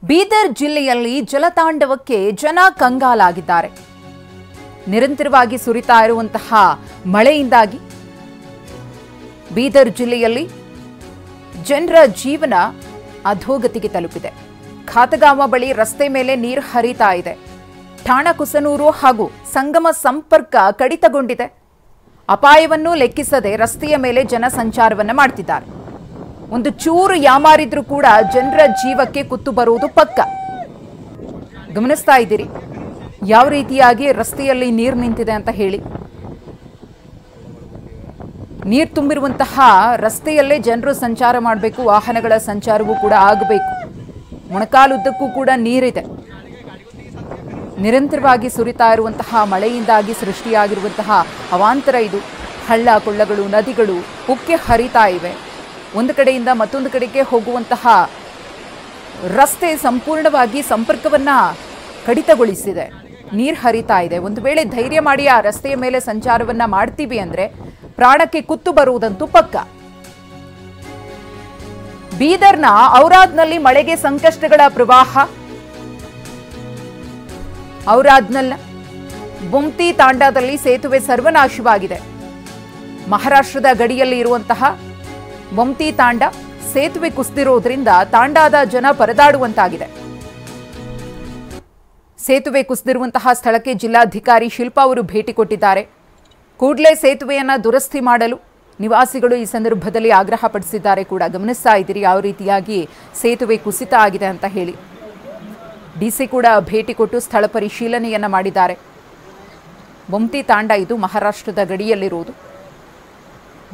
ಬೀದರ್ ಜಿಲ್ಲೆಯಲ್ಲಿ ಜಲತಾಂಡವಕ್ಕೆ ಜನ ಕಂಗಾಲಾಗಿದ್ದಾರೆ. ನಿರಂತರವಾಗಿ ಸುರಿತಾ ಇರುವಂತಹ ಮಳೆಯಿಂದಾಗಿ ಬೀದರ್ ಜಿಲ್ಲೆಯಲ್ಲಿ ಜನರ ಜೀವನ ಅಧೋಗತಿಗೆ ತಲುಪಿದೆ. ಖಾತಗಾಮ ಬಳಿ ರಸ್ತೆ ಮೇಲೆ ನೀರು ಹರಿತಾ ಇದೆ. ಠಾಣಾ ಕುಸನೂರು ಹಾಗೂ ಸಂಗಮ ಸಂಪರ್ಕ ಕಡಿತಗೊಂಡಿದೆ. ಅಪಾಯವನ್ನು ಲೆಕ್ಕಿಸದೆ ರಸ್ತೆಯ ಮೇಲೆ ಜನ ಸಂಚಾರವನ್ನ ಮಾಡ್ತಿದ್ದಾರೆ. ಒಂದು ಚೂರು ಯಾಮಾರಿದ್ರೂ ಕೂಡ ಜನರ ಜೀವಕ್ಕೆ ಕುತ್ತು ಬರುವುದು ಪಕ್ಕ. ಗಮನಿಸ್ತಾ ಇದ್ದೀರಿ ಯಾವ ರೀತಿಯಾಗಿ ರಸ್ತೆಯಲ್ಲಿ ನೀರು ನಿಂತಿದೆ ಅಂತ ಹೇಳಿ. ನೀರು ತುಂಬಿರುವಂತಹ ರಸ್ತೆಯಲ್ಲೇ ಜನರು ಸಂಚಾರ ಮಾಡಬೇಕು, ವಾಹನಗಳ ಸಂಚಾರವೂ ಕೂಡ ಆಗಬೇಕು. ಮೊಣಕಾಲುದ್ದಕ್ಕೂ ಕೂಡ ನೀರಿದೆ. ನಿರಂತರವಾಗಿ ಸುರಿತಾ ಇರುವಂತಹ ಮಳೆಯಿಂದಾಗಿ ಸೃಷ್ಟಿಯಾಗಿರುವಂತಹ ಅವಾಂತರ ಇದು. ಹಳ್ಳ ಕೊಳ್ಳಗಳು, ನದಿಗಳು ಉಕ್ಕೆ ಹರಿತಾ ಇವೆ. ಒಂದು ಕಡೆಯಿಂದ ಮತ್ತೊಂದು ಕಡೆಗೆ ಹೋಗುವಂತಹ ರಸ್ತೆ ಸಂಪೂರ್ಣವಾಗಿ ಸಂಪರ್ಕವನ್ನ ಕಡಿತಗೊಳಿಸಿದೆ. ನೀರು ಹರಿತಾ ಇದೆ. ಒಂದು ವೇಳೆ ಧೈರ್ಯ ಮಾಡಿ ಆ ರಸ್ತೆಯ ಮೇಲೆ ಸಂಚಾರವನ್ನ ಮಾಡ್ತೀವಿ ಅಂದ್ರೆ ಪ್ರಾಣಕ್ಕೆ ಕುತ್ತು ಬರುವುದಂತೂ ಪಕ್ಕ. ಬೀದರ್ನ ಔರಾದ್ನಲ್ಲಿ ಮಳೆಗೆ ಸಂಕಷ್ಟಗಳ ಪ್ರವಾಹ. ಔರಾದ್ನಲ್ಲ ಬೊಮ್ತಿ ತಾಂಡಾದಲ್ಲಿ ಸೇತುವೆ ಸರ್ವನಾಶವಾಗಿದೆ. ಮಹಾರಾಷ್ಟ್ರದ ಗಡಿಯಲ್ಲಿ ಇರುವಂತಹ ಬೊಮ್ತಿ ತಾಂಡ ಸೇತುವೆ ಕುಸಿದಿರೋದ್ರಿಂದ ತಾಂಡಾದ ಜನ ಪರದಾಡುವಂತಾಗಿದೆ. ಸೇತುವೆ ಕುಸಿದಿರುವಂತಹ ಸ್ಥಳಕ್ಕೆ ಜಿಲ್ಲಾಧಿಕಾರಿ ಶಿಲ್ಪಾ ಅವರು ಭೇಟಿ ಕೊಟ್ಟಿದ್ದಾರೆ. ಕೂಡಲೇ ಸೇತುವೆಯನ್ನ ದುರಸ್ತಿ ಮಾಡಲು ನಿವಾಸಿಗಳು ಈ ಸಂದರ್ಭದಲ್ಲಿ ಆಗ್ರಹ ಪಡಿಸಿದ್ದಾರೆ ಕೂಡ. ಗಮನಿಸ್ತಾ ಇದ್ದೀರಿ ಯಾವ ರೀತಿಯಾಗಿ ಸೇತುವೆ ಕುಸಿತ ಆಗಿದೆ ಅಂತ ಹೇಳಿ. ಡಿಸಿ ಕೂಡ ಭೇಟಿ ಕೊಟ್ಟು ಸ್ಥಳ ಪರಿಶೀಲನೆಯನ್ನ ಮಾಡಿದ್ದಾರೆ. ಬೊಮ್ತಿ ತಾಂಡ ಇದು ಮಹಾರಾಷ್ಟ್ರದ ಗಡಿಯಲ್ಲಿರುವುದು.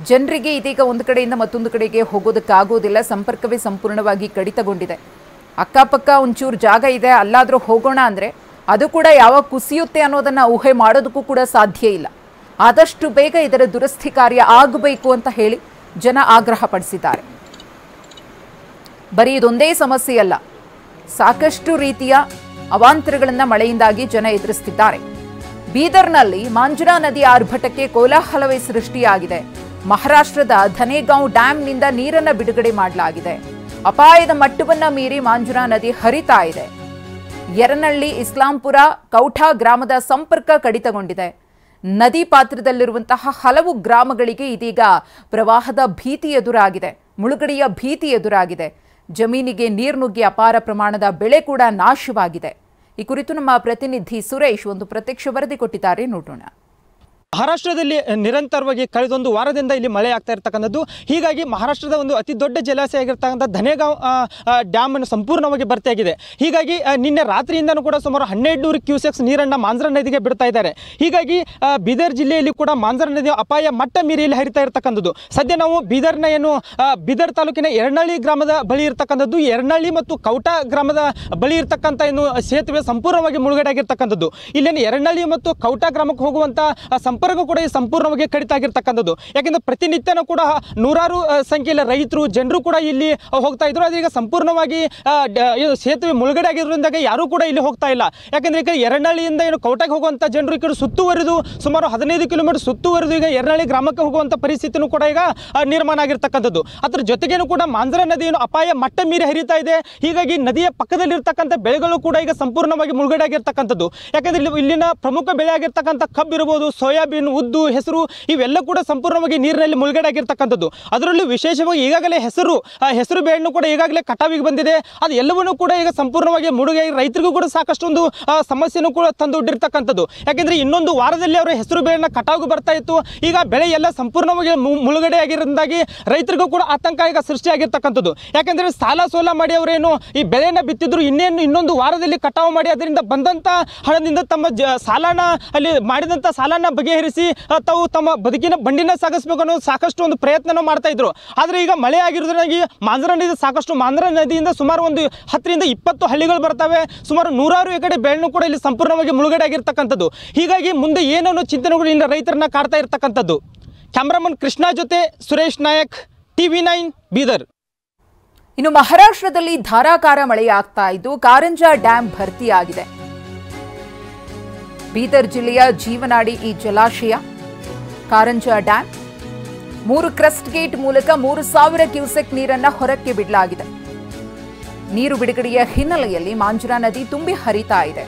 ಜನರಿಗೆ ಇದೀಗ ಒಂದು ಕಡೆಯಿಂದ ಮತ್ತೊಂದು ಕಡೆಗೆ ಹೋಗೋದಕ್ಕಾಗೋದಿಲ್ಲ. ಸಂಪರ್ಕವೇ ಸಂಪೂರ್ಣವಾಗಿ ಕಡಿತಗೊಂಡಿದೆ. ಅಕ್ಕಪಕ್ಕ ಒಂಚೂರು ಜಾಗ ಇದೆ, ಅಲ್ಲಾದರೂ ಹೋಗೋಣ ಅಂದರೆ ಅದು ಕೂಡ ಯಾವಾಗ ಕುಸಿಯುತ್ತೆ ಅನ್ನೋದನ್ನು ಊಹೆ ಮಾಡೋದಕ್ಕೂ ಕೂಡ ಸಾಧ್ಯ ಇಲ್ಲ. ಆದಷ್ಟು ಬೇಗ ಇದರ ದುರಸ್ತಿ ಕಾರ್ಯ ಆಗಬೇಕು ಅಂತ ಹೇಳಿ ಜನ ಆಗ್ರಹ ಪಡಿಸಿದ್ದಾರೆ. ಬರೀ ಇದೊಂದೇ ಸಮಸ್ಯೆ ಅಲ್ಲ, ಸಾಕಷ್ಟು ರೀತಿಯ ಅವಾಂತರಗಳನ್ನು ಮಳೆಯಿಂದಾಗಿ ಜನ ಎದುರಿಸುತ್ತಿದ್ದಾರೆ. ಬೀದರ್ನಲ್ಲಿ ಮಾಂಜ್ರಾ ನದಿಯ ಆರ್ಭಟಕ್ಕೆ ಕೋಲಾಹಲವೇ ಸೃಷ್ಟಿಯಾಗಿದೆ. ಮಹಾರಾಷ್ಟ್ರದ ಧನೇಗಾಂವ್ ಡ್ಯಾಂನಿಂದ ನೀರನ್ನು ಬಿಡುಗಡೆ ಮಾಡಲಾಗಿದೆ. ಅಪಾಯದ ಮಟ್ಟವನ್ನ ಮೀರಿ ಮಾಂಜ್ರಾ ನದಿ ಹರಿತಾ ಇದೆ. ಯರನಹಳ್ಳಿ, ಇಸ್ಲಾಂಪುರ, ಕೌಠಾ ಗ್ರಾಮದ ಸಂಪರ್ಕ ಕಡಿತಗೊಂಡಿದೆ. ನದಿ ಪಾತ್ರದಲ್ಲಿರುವಂತಹ ಹಲವು ಗ್ರಾಮಗಳಿಗೆ ಇದೀಗ ಪ್ರವಾಹದ ಭೀತಿ ಎದುರಾಗಿದೆ, ಮುಳುಗಡೆಯ ಭೀತಿ ಎದುರಾಗಿದೆ. ಜಮೀನಿಗೆ ನೀರು ನುಗ್ಗಿ ಅಪಾರ ಪ್ರಮಾಣದ ಬೆಳೆ ಕೂಡ ನಾಶವಾಗಿದೆ. ಈ ಕುರಿತು ನಮ್ಮ ಪ್ರತಿನಿಧಿ ಸುರೇಶ್ ಒಂದು ಪ್ರತ್ಯಕ್ಷ ವರದಿ ಕೊಟ್ಟಿದ್ದಾರೆ, ನೋಡೋಣ. ಮಹಾರಾಷ್ಟ್ರದಲ್ಲಿ ನಿರಂತರವಾಗಿ ಕಳೆದೊಂದು ವಾರದಿಂದ ಇಲ್ಲಿ ಮಳೆ ಆಗ್ತಾ ಇರತಕ್ಕಂಥದ್ದು. ಹೀಗಾಗಿ ಮಹಾರಾಷ್ಟ್ರದ ಒಂದು ಅತಿ ದೊಡ್ಡ ಜಲಾಶಯ ಆಗಿರ್ತಕ್ಕಂಥ ಧನೇಗಾಂವ್ ಡ್ಯಾಮ್ ಅನ್ನು ಸಂಪೂರ್ಣವಾಗಿ ಭರ್ತಿಯಾಗಿದೆ. ಹೀಗಾಗಿ ನಿನ್ನೆ ರಾತ್ರಿಯಿಂದನೂ ಕೂಡ ಸುಮಾರು 1200 ಕ್ಯೂಸೆಕ್ಸ್ ನೀರನ್ನು ಮಾಂಜ್ರಾ ನದಿಗೆ ಬಿಡ್ತಾ ಇದ್ದಾರೆ. ಹೀಗಾಗಿ ಬೀದರ್ ಜಿಲ್ಲೆಯಲ್ಲಿ ಕೂಡ ಮಾಂಜ್ರಾ ನದಿಯ ಅಪಾಯ ಮಟ್ಟ ಮೀರಿಯಲ್ಲಿ ಹರಿತಾ ಇರತಕ್ಕಂಥದ್ದು. ಸದ್ಯ ನಾವು ಬೀದರ್ ತಾಲೂಕಿನ ಯರನಹಳ್ಳಿ ಗ್ರಾಮದ ಬಳಿ ಇರತಕ್ಕಂಥದ್ದು. ಯರನಹಳ್ಳಿ ಮತ್ತು ಕೌಠಾ ಗ್ರಾಮದ ಬಳಿ ಇರತಕ್ಕಂಥ ಏನು ಸೇತುವೆ ಸಂಪೂರ್ಣವಾಗಿ ಮುಳುಗಡೆ ಆಗಿರ್ತಕ್ಕಂಥದ್ದು. ಇಲ್ಲೇನು ಯರನಹಳ್ಳಿ ಮತ್ತು ಕೌಠಾ ಗ್ರಾಮಕ್ಕೆ ಹೋಗುವಂಥ ಸಂಪರ್ಕ ಕೂಡ ಸಂಪೂರ್ಣವಾಗಿ ಕಡಿತ ಆಗಿರ್ತಕ್ಕಂಥದ್ದು. ಯಾಕೆಂದ್ರೆ ಪ್ರತಿನಿತ್ಯನೂ ಕೂಡ ನೂರಾರು ಸಂಖ್ಯೆಯಲ್ಲಿ ರೈತರು, ಜನರು ಕೂಡ ಇಲ್ಲಿ ಹೋಗ್ತಾ ಇದ್ರು. ಆದರೆ ಈಗ ಸಂಪೂರ್ಣವಾಗಿ ಸೇತುವೆ ಮುಳುಗಡೆ ಆಗಿರೋದ್ರಿಂದ ಯಾರೂ ಕೂಡ ಇಲ್ಲಿ ಹೋಗ್ತಾ ಇಲ್ಲ. ಯಾಕಂದ್ರೆ ಈಗ ಯರನಹಳ್ಳಿಯಿಂದ ಏನು ಕೌಟಾಗೆ ಹೋಗುವಂಥ ಜನರು ಈ ಕಡೆ ಸುತ್ತುವರಿದು ಸುಮಾರು 15 ಕಿಲೋಮೀಟರ್ ಸುತ್ತುವರಿದು ಈಗ ಯರನಹಳ್ಳಿ ಗ್ರಾಮಕ್ಕೆ ಹೋಗುವಂಥ ಪರಿಸ್ಥಿತಿನೂ ಕೂಡ ಈಗ ನಿರ್ಮಾಣ ಆಗಿರ್ತಕ್ಕಂಥದ್ದು. ಅದ್ರ ಜೊತೆಗೇನು ಕೂಡ ಮಾಂಜ್ರಾ ನದಿಯನ್ನು ಅಪಾಯ ಮಟ್ಟ ಮೀರಿ ಹರಿತಾ ಇದೆ. ಹೀಗಾಗಿ ನದಿಯ ಪಕ್ಕದಲ್ಲಿರ್ತಕ್ಕಂಥ ಬೆಳೆಗಳು ಕೂಡ ಈಗ ಸಂಪೂರ್ಣವಾಗಿ ಮುಳುಗಡೆ ಆಗಿರ್ತಕ್ಕಂಥದ್ದು. ಯಾಕಂದ್ರೆ ಇಲ್ಲಿನ ಪ್ರಮುಖ ಬೆಳೆ ಆಗಿರ್ತಕ್ಕಂಥ ಕಬ್ಬು ಇರ್ಬೋದು, ಸೋಯಾಬೀನ್, ಉದ್ದು, ಹೆಸರು ಇವೆಲ್ಲ ಕೂಡ ಸಂಪೂರ್ಣವಾಗಿ ನೀರಿನಲ್ಲಿ ಮುಳುಗಡೆ ಆಗಿರ್ತಕ್ಕಂಥದ್ದು. ಅದರಲ್ಲೂ ವಿಶೇಷವಾಗಿ ಈಗಾಗಲೇ ಹೆಸರು ಬೇಳೆನೂ ಕೂಡ ಈಗಾಗಲೇ ಕಟಾವಿಗೆ ಬಂದಿದೆ. ಅದು ಎಲ್ಲವನ್ನೂ ಕೂಡ ಈಗ ಸಂಪೂರ್ಣವಾಗಿ ಮುಳುಗಾಗಿ ರೈತರಿಗೂ ಕೂಡ ಸಾಕಷ್ಟೊಂದು ಸಮಸ್ಯೆನೂ ಕೂಡ ತಂದೊಡ್ಡಿರ್ತಕ್ಕಂಥದ್ದು. ಯಾಕೆಂದ್ರೆ ಇನ್ನೊಂದು ವಾರದಲ್ಲಿ ಅವರ ಹೆಸರು ಬೇಳೆನ ಕಟಾವಿಗೆ ಬರ್ತಾ ಇತ್ತು. ಈಗ ಬೆಳೆ ಎಲ್ಲ ಸಂಪೂರ್ಣವಾಗಿ ಮುಳುಗಡೆ ಆಗಿರೋದ್ರಿಂದಾಗಿ ರೈತರಿಗೂ ಕೂಡ ಆತಂಕ ಈಗ ಸೃಷ್ಟಿಯಾಗಿರ್ತಕ್ಕಂಥದ್ದು. ಯಾಕೆಂದ್ರೆ ಸಾಲ ಸೋಲ ಮಾಡಿ ಅವರೇನು ಈ ಬೆಳೆಯನ್ನು ಬಿತ್ತಿದ್ರು, ಇನ್ನೊಂದು ವಾರದಲ್ಲಿ ಕಟಾವು ಮಾಡಿ ಅದರಿಂದ ಬಂದಂಥ ಹಣದಿಂದ ತಮ್ಮ ಸಾಲನ ಅಲ್ಲಿ ಮಾಡಿದಂಥ ಸಾಲನ ಬಗೆಹರಿಸಿ ತಾವು ತಮ್ಮ ಬದುಕಿನ ಬಂಡಿನ ಸಾಗಿಸಬೇಕು ಅನ್ನೋ ಸಾಕಷ್ಟು ಒಂದು ಪ್ರಯತ್ನ ಮಾಡ್ತಾ ಇದ್ರು. ಆದರೆ ಈಗ ಮಳೆ ಆಗಿರೋದ್ರಾಗಿ ಮಾಂಜ್ರಾ ನದಿಯಿಂದ ಸುಮಾರು ಒಂದು 10 ರಿಂದ 20 ಹಳ್ಳಿಗಳು ಬರ್ತವೆ. ಸುಮಾರು 100 ಎಕರೆ ಬೆಳೆನೂ ಕೂಡ ಇಲ್ಲಿ ಸಂಪೂರ್ಣವಾಗಿ ಮುಳುಗಡೆ ಆಗಿರ್ತಕ್ಕಂಥದ್ದು. ಹೀಗಾಗಿ ಮುಂದೆ ಏನೋ ಚಿಂತನೆಗಳು ಇಲ್ಲಿ ರೈತರನ್ನ ಕಾಡ್ತಾ ಇರ್ತಕ್ಕಂಥದ್ದು. ಕ್ಯಾಮ್ರಾಮನ್ ಕೃಷ್ಣ ಜೊತೆ ಸುರೇಶ್ ನಾಯಕ್, TV9 ಬೀದರ್. ಇನ್ನು ಮಹಾರಾಷ್ಟ್ರದಲ್ಲಿ ಧಾರಾಕಾರ ಮಳೆಯಾಗ್ತಾ ಇದ್ದು ಕಾರಂಜಾ ಡ್ಯಾಂ ಭರ್ತಿಯಾಗಿದೆ. ಬೀದರ್ ಜಿಲ್ಲೆಯ ಜೀವನಾಡಿ ಈ ಜಲಾಶಯ ಕಾರಂಜಾ ಡ್ಯಾಂ. 3 ಕ್ರಸ್ಟ್ ಗೇಟ್ ಮೂಲಕ 3000 ಕ್ಯೂಸೆಕ್ ನೀರನ್ನ ಹೊರಕ್ಕೆ ಬಿಡಲಾಗಿದೆ. ನೀರು ಬಿಡುಗಡೆಯ ಹಿನ್ನೆಲೆಯಲ್ಲಿ ಮಾಂಜ್ರಾ ನದಿ ತುಂಬಿ ಹರಿತಾ ಇದೆ.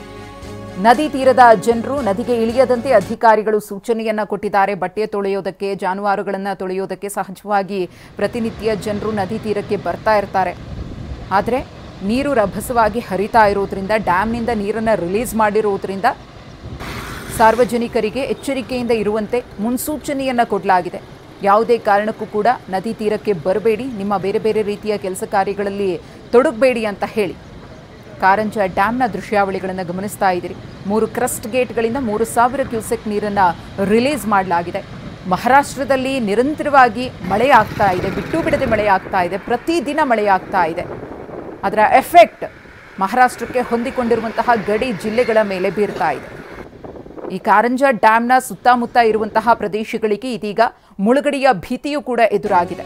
ನದಿ ತೀರದ ಜನರು ನದಿಗೆ ಇಳಿಯದಂತೆ ಅಧಿಕಾರಿಗಳು ಸೂಚನೆಯನ್ನ ಕೊಟ್ಟಿದ್ದಾರೆ. ಬಟ್ಟೆ ತೊಳೆಯೋದಕ್ಕೆ, ಜಾನುವಾರುಗಳನ್ನು ತೊಳೆಯೋದಕ್ಕೆ ಸಹಜವಾಗಿ ಪ್ರತಿನಿತ್ಯ ಜನರು ನದಿ ತೀರಕ್ಕೆ ಬರ್ತಾ ಇರ್ತಾರೆ. ಆದರೆ ನೀರು ರಭಸವಾಗಿ ಹರಿತಾ ಇರೋದ್ರಿಂದ, ಡ್ಯಾಮ್ನಿಂದ ನೀರನ್ನು ರಿಲೀಸ್ ಮಾಡಿರುವುದರಿಂದ ಸಾರ್ವಜನಿಕರಿಗೆ ಎಚ್ಚರಿಕೆಯಿಂದ ಇರುವಂತೆ ಮುನ್ಸೂಚನೆಯನ್ನು ಕೊಡಲಾಗಿದೆ. ಯಾವುದೇ ಕಾರಣಕ್ಕೂ ಕೂಡ ನದಿ ತೀರಕ್ಕೆ ಬರಬೇಡಿ, ನಿಮ್ಮ ಬೇರೆ ಬೇರೆ ರೀತಿಯ ಕೆಲಸ ಕಾರ್ಯಗಳಲ್ಲಿ ತೊಡಗಬೇಡಿ ಅಂತ ಹೇಳಿ ಕಾರಂಜ ಡ್ಯಾಮ್ನ ದೃಶ್ಯಾವಳಿಗಳನ್ನು ಗಮನಿಸ್ತಾ ಇದ್ದೀರಿ. 3 ಕ್ರಸ್ಟ್ ಗೇಟ್ಗಳಿಂದ 3000 ಕ್ಯೂಸೆಕ್ ನೀರನ್ನು ರಿಲೀಸ್ ಮಾಡಲಾಗಿದೆ. ಮಹಾರಾಷ್ಟ್ರದಲ್ಲಿ ನಿರಂತರವಾಗಿ ಮಳೆ ಆಗ್ತಾ ಇದೆ, ಬಿಟ್ಟು ಬಿಡದೆ ಮಳೆ ಆಗ್ತಾ ಇದೆ, ಪ್ರತಿದಿನ ಮಳೆ ಆಗ್ತಾ ಇದೆ. ಅದರ ಎಫೆಕ್ಟ್ ಮಹಾರಾಷ್ಟ್ರಕ್ಕೆ ಹೊಂದಿಕೊಂಡಿರುವಂತಹ ಗಡಿ ಜಿಲ್ಲೆಗಳ ಮೇಲೆ ಬೀರ್ತಾ ಇದೆ. ಈ ಕಾರಂಜ ಡ್ಯಾಮ್ನ ಸುತ್ತಮುತ್ತ ಇರುವಂತಹ ಪ್ರದೇಶಗಳಿಗೆ ಇದೀಗ ಮುಳುಗಡೆಯ ಭೀತಿಯೂ ಕೂಡ ಎದುರಾಗಿದೆ.